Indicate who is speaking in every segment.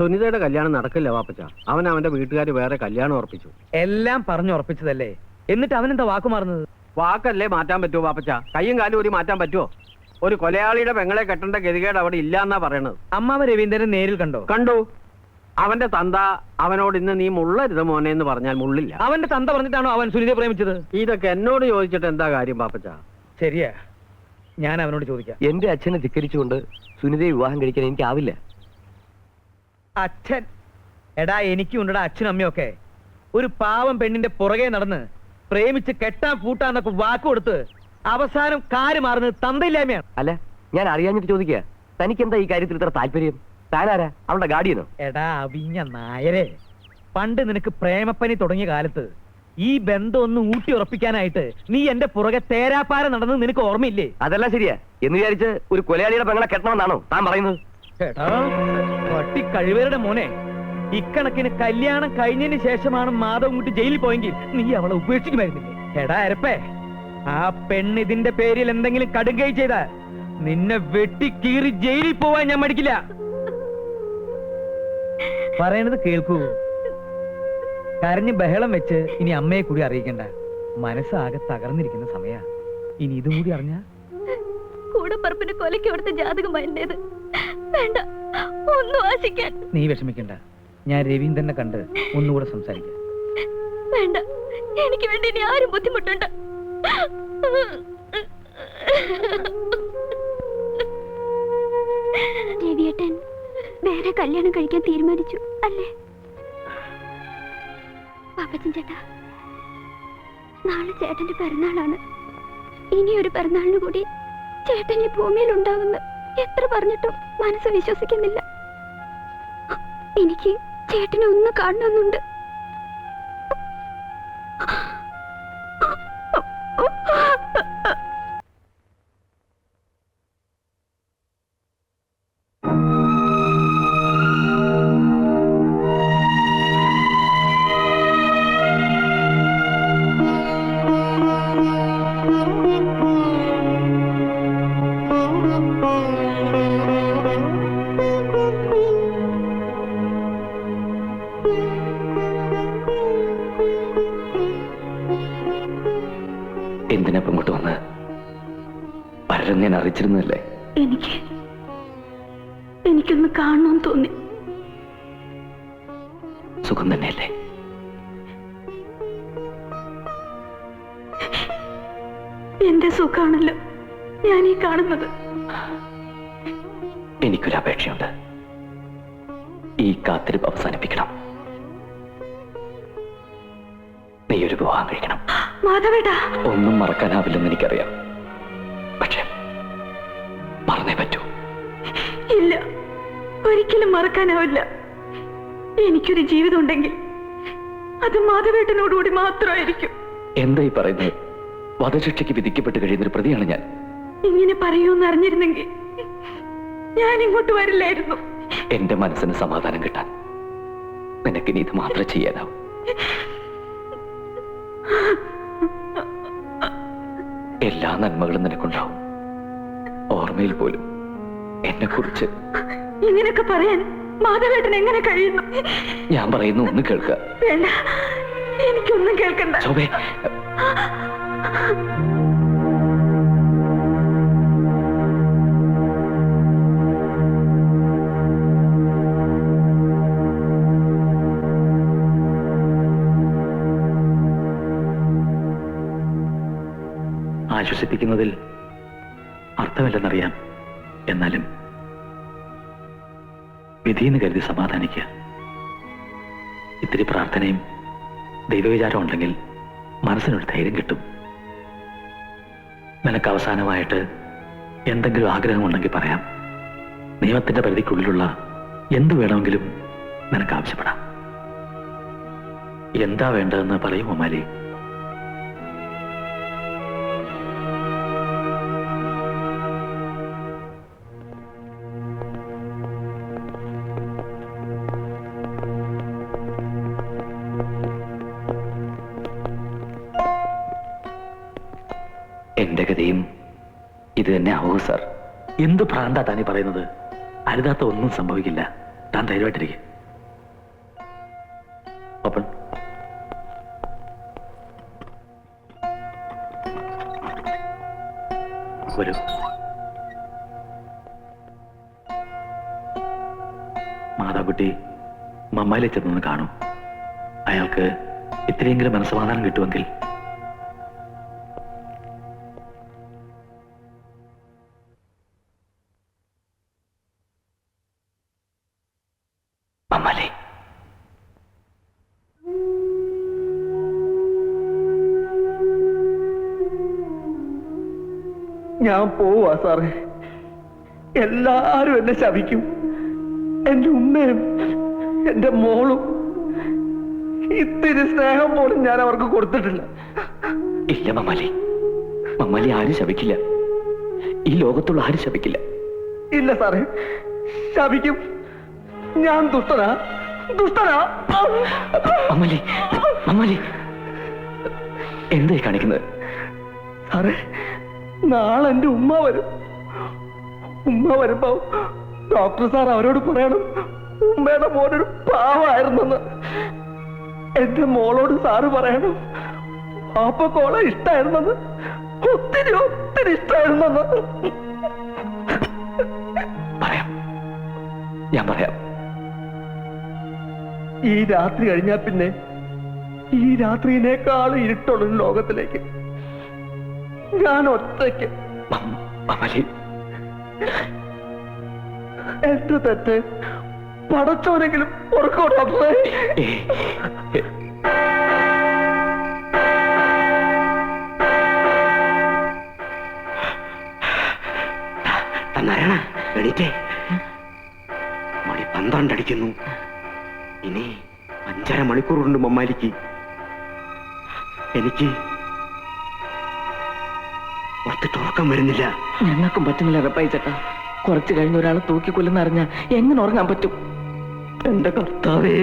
Speaker 1: സുനിതയുടെ കല്യാണം നടക്കില്ല വാപ്പച്ച. അവൻ അവന്റെ വീട്ടുകാർ വേറെ കല്യാണം ഉറപ്പിച്ചു.
Speaker 2: എല്ലാം പറഞ്ഞുറപ്പിച്ചതല്ലേ, എന്നിട്ട് അവനെന്താ വാക്കു മാറുന്നത്?
Speaker 1: വാക്കല്ലേ മാറ്റാൻ പറ്റുമോ വാപ്പച്ച? കയ്യും കാലും ഒരു മാറ്റാൻ പറ്റുമോ? ഒരു കൊലയാളിയുടെ പെങ്ങളെ കെട്ടേണ്ട ഗതികേട് അവിടെ ഇല്ല എന്നാ പറയണത്.
Speaker 2: അമ്മാവ രവീന്ദ്രൻ നേരിൽ കണ്ടോ?
Speaker 1: കണ്ടു. അവന്റെ തന്ത അവനോട് ഇന്ന് നീ മുള്ളരുത് മോനെ എന്ന് പറഞ്ഞാൽ മുള്ളില്ല.
Speaker 2: അവന്റെ തന്ത പറഞ്ഞിട്ടാണോ അവൻ സുനിതയെ പ്രേമിച്ചത്?
Speaker 1: ഇതൊക്കെ എന്നോട് ചോദിച്ചിട്ട് എന്താ കാര്യം പാപ്പച്ച?
Speaker 2: ശരിയാ, ഞാൻ അവനോട് ചോദിക്കാം.
Speaker 3: എന്റെ അച്ഛനെ ധിക്കരിച്ചുകൊണ്ട് സുനിതയെ വിവാഹം കഴിക്കാൻ എനിക്കാവില്ല.
Speaker 2: അച്ഛൻ? എടാ, എനിക്കും ഉണ്ടടാ അച്ഛനും അമ്മയൊക്കെ. ഒരു പാവം പെണ്ണിന്റെ പുറകെ നടന്ന് പ്രേമിച്ച് കെട്ടാൻ പൂട്ടാന്നൊക്കെ വാക്ക് കൊടുത്ത് അവസാനം കാര് മാറുന്നത് തന്തയില്ലായ്മയാണ്.
Speaker 3: അല്ല, ഞാൻ അറിയാഞ്ഞിട്ട് ചോദിക്കുക, തനിക്കെന്താ ഈ കാര്യത്തിൽ ഇത്ര താല്പര്യം? താനാരാ, അവളുടെ ഗാർഡിയനോ?
Speaker 2: എടാ അവിഞ്ഞ നായരെ, പണ്ട് നിനക്ക് പ്രേമപ്പനി തുടങ്ങിയ കാലത്ത് ഈ ബന്ധം ഒന്ന് ഊട്ടി ഉറപ്പിക്കാനായിട്ട് നീ എന്റെ പുറകെ തേരാപ്പാര നടന്ന് നിനക്ക് ഓർമ്മയില്ലേ?
Speaker 3: അതല്ല ശരിയാ എന്ന് വിചാരിച്ച് ഒരു കൊലയാളിയുടെ പെങ്ങളെ കെട്ടണമെന്നാണോ താൻ പറയുന്നത്?
Speaker 2: എടാ പട്ടി കഴിവരുടെ മോനെ, ഇക്കണക്കിന് കല്യാണം കഴിഞ്ഞതിന് ശേഷമാണ് മാധവൻകുട്ടി ജയിലിൽ പോയെങ്കിൽ നീ അവളെ ഉപേക്ഷിക്കുമായിരുന്നില്ലേ? എടാ അരപ്പേ, ആ പെണ്ണ് ഇതിന്റെ പേരിൽ എന്തെങ്കിലും കടുങ്കൈ ചെയ്താ നിന്നെ വെട്ടിക്കീറി ജയിലിൽ പോവാൻ ഞാൻ മടിക്കില്ല. പറയണത് കേൾക്കൂ. കരഞ്ഞ് ബഹളം വെച്ച് ഇനി അമ്മയെ കൂടി അറിയിക്കണ്ട. മനസ്സാകെ തകർന്നിരിക്കുന്ന സമയ. ഇനി ഇതും കൂടി അറിഞ്ഞ
Speaker 4: കൂടപ്പറപ്പിന് കൊലയ്ക്ക് കൊടുത്ത ജാതകമായിരുന്നത്. വേണ്ട, ഒന്നും ആശിക്കാൻ.
Speaker 2: നീ വിഷമിക്കണ്ട, ഞാൻ രവീന്ദ്രനെ കണ്ട് ഒന്നുകൂടെ സംസാരിക്കാം.
Speaker 4: വേണ്ട, എനിക്ക് വേണ്ടി ഇനി ആരും ബുദ്ധിമുട്ടുണ്ട്. രവിയേട്ടൻ വേറെ കല്യാണം കഴിക്കാൻ തീരുമാനിച്ചു അല്ലേ? പാപ്പച്ചൻ ചേട്ടാ, നാളെ ചേട്ടന്റെ പിറന്നാളാണ്. ഇനിയൊരു പിറന്നാളിന് കൂടി ചേട്ടൻ ഈ ഭൂമിയിൽ ഉണ്ടാകുന്ന എത്ര പറഞ്ഞിട്ടും മനസ്സ് വിശ്വസിക്കുന്നില്ല. എനിക്ക് ചേട്ടനെ ഒന്ന് കാണണമെന്നുണ്ട്.
Speaker 3: എന്തിനപ്പം ഇങ്ങോട്ട് വന്ന് പലരും ഞാൻ അറിയിച്ചിരുന്നല്ലേ?
Speaker 4: എനിക്കൊന്ന് കാണണമെന്ന് തോന്നി.
Speaker 3: സുഖം തന്നെയല്ലേ?
Speaker 4: എന്റെ സുഖാണല്ലോ ഞാൻ ഈ കാണുന്നത്.
Speaker 3: എനിക്കൊരു അപേക്ഷയുണ്ട്. ഈ കാത്തിരിപ്പ് അവസാനിപ്പിക്കണം. നീ ഒരു വിവാഹം കഴിക്കണം.
Speaker 4: മാധവേട്ടാ,
Speaker 3: ഒന്നും മറക്കാനാവില്ലെന്ന് എനിക്കറിയാം, പക്ഷെ മറന്നേ പറ്റൂ.
Speaker 4: ഇല്ല, ഒരിക്കലും മറക്കാനാവില്ല. എനിക്കൊരു ജീവിതം ഉണ്ടെങ്കിൽ അത് മാധവേട്ടനോടുകൂടി മാത്രമായിരിക്കും.
Speaker 3: എന്തായി പറയുന്നത്? വധശിക്ഷയ്ക്ക് വിധിക്കപ്പെട്ട് കഴിയുന്നൊരു പ്രതിയാണ് ഞാൻ.
Speaker 4: ഇങ്ങനെ പറയൂന്ന് അറിഞ്ഞിരുന്നെങ്കിൽ ഞാൻ ഇങ്ങോട്ട് വരില്ലായിരുന്നു.
Speaker 3: എന്റെ മനസ്സിന് സമാധാനം കിട്ടാൻ നിനക്കിനി ഇത് മാത്രം ചെയ്യാനാവും. എല്ലാ നന്മകളും നിനക്കുണ്ടാവും. ഓർമ്മയിൽ പോലും എന്നെ കുറിച്ച്
Speaker 4: ഇങ്ങനെയൊക്കെ പറയാൻ മാധവേട്ടൻ എങ്ങനെ കഴിയുന്നു?
Speaker 3: ഞാൻ പറയുന്നു ഒന്ന് കേൾക്കുക.
Speaker 4: വേണ്ട, എനിക്കൊന്നും കേൾക്കണ്ട.
Speaker 3: ശോഭേ, ആശ്വസിപ്പിക്കുന്നതിൽ അർത്ഥമില്ലെന്നറിയാം. എന്നാലും വിധിയെന്ന് കരുതി സമാധാനിക്കുക. ഇത്തിരി പ്രാർത്ഥനയും ദൈവവിചാരം ഉണ്ടെങ്കിൽ മനസ്സിനൊരു ധൈര്യം കിട്ടും. നിനക്ക് അവസാനമായിട്ട് എന്തെങ്കിലും ആഗ്രഹമുണ്ടെങ്കിൽ പറയാം. നിയമത്തിന്റെ പരിധിക്കുള്ളിലുള്ള എന്തു വേണമെങ്കിലും നിനക്ക് ആവശ്യപ്പെടാം. എന്താ വേണ്ടതെന്ന് പറയുമോ മാലി? എന്റെ ഗതിയും ഇത് തന്നെ ആവൂ സാർ. എന്ത് ഭ്രാന്താ താനീ പറയുന്നത്? അരുതാത്ത ഒന്നും സംഭവിക്കില്ല. താൻ ധൈര്യമായിട്ടിരിക്കും.
Speaker 5: വരൂ. മാതാകുട്ടി മമ്മായിലെ ചെന്നൊന്ന് കാണൂ. അയാൾക്ക് ഇത്രയെങ്കിലും മനസ്സമാധാനം കിട്ടുമെങ്കിൽ. മമ്മാലേ,
Speaker 2: ഞാൻ പോവാ സാറേ. എല്ലാരും എന്നെ ശപിക്കും. എന്റെ ഉമ്മയും എന്റെ മോളും ഇത്തിരി സ്നേഹം പോലും ഞാൻ അവർക്ക് കൊടുത്തിട്ടില്ല.
Speaker 5: ഇല്ല മമ്മാലി, മമ്മാലി ആരും ശപിക്കില്ല. ഈ ലോകത്തുള്ള ആരും ശപിക്കില്ല.
Speaker 2: ഇല്ല സാറേ, ശപിക്കും. ഞാൻ ദുഷ്ടനാ.
Speaker 5: മമ്മാലി, മമ്മാലി എന്തായി കാണിക്കുന്നത്?
Speaker 2: സാറേ, നാളെ എന്റെ ഉമ്മ വരും. ഉമ്മ വരുമ്പോ ഡോക്ടർ സാർ അവരോട് പറയണം ഉമ്മയുടെ മോനൊരു പാവായിരുന്നെന്ന്. എന്റെ മോളോട് സാറ് പറയണം പാപ്പക്കോളെ ഇഷ്ടായിരുന്നെന്ന്, ഒത്തിരി ഇഷ്ടായിരുന്നെന്ന്.
Speaker 5: പറയാം, ഞാൻ പറയാം.
Speaker 2: ഈ രാത്രി കഴിഞ്ഞാ പിന്നെ ഈ രാത്രിയിനേക്കാളും ഇരുട്ടുള്ള ലോകത്തിലേക്ക് ഞാൻ ഒറ്റയ്ക്ക്.
Speaker 5: മമ്മാലി,
Speaker 2: എന്റെ തെറ്റ് പടച്ചോനെങ്കിലും ഓർക്കോ ഡോക്ടറെ?
Speaker 5: നാരായണ, എണീറ്റേ. മണി 12 അടിക്കുന്നു. ഇനി 5.5 മണിക്കൂറുണ്ട് മമ്മാലിക്ക്. എനിക്ക് ഒത്തിട്ട് ഉറക്കം വരുന്നില്ല.
Speaker 3: ഞങ്ങൾക്കും പറ്റുന്നില്ല വെപ്പായി ചേട്ടാ. കുറച്ച് കഴിഞ്ഞ് ഒരാളെ തൂക്കിക്കൊല്ലുന്ന അറിഞ്ഞാൽ എങ്ങനെ ഉറങ്ങാൻ പറ്റും?
Speaker 2: എന്റെ കർത്താവേ,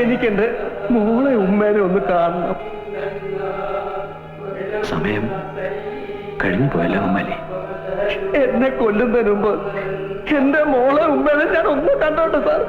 Speaker 2: എനിക്കെന്റെ മോളെ ഉമ്മേനെ ഒന്ന് കാണണം.
Speaker 5: സമയം കഴിഞ്ഞു പോയല്ലോ മമ്മാലി.
Speaker 2: എന്നെ കൊല്ലുന്നതിന് മുമ്പ് എന്റെ മോളെ ഉമ്മേനെ ഞാൻ ഒന്ന് കണ്ടോട്ടെ സാർ.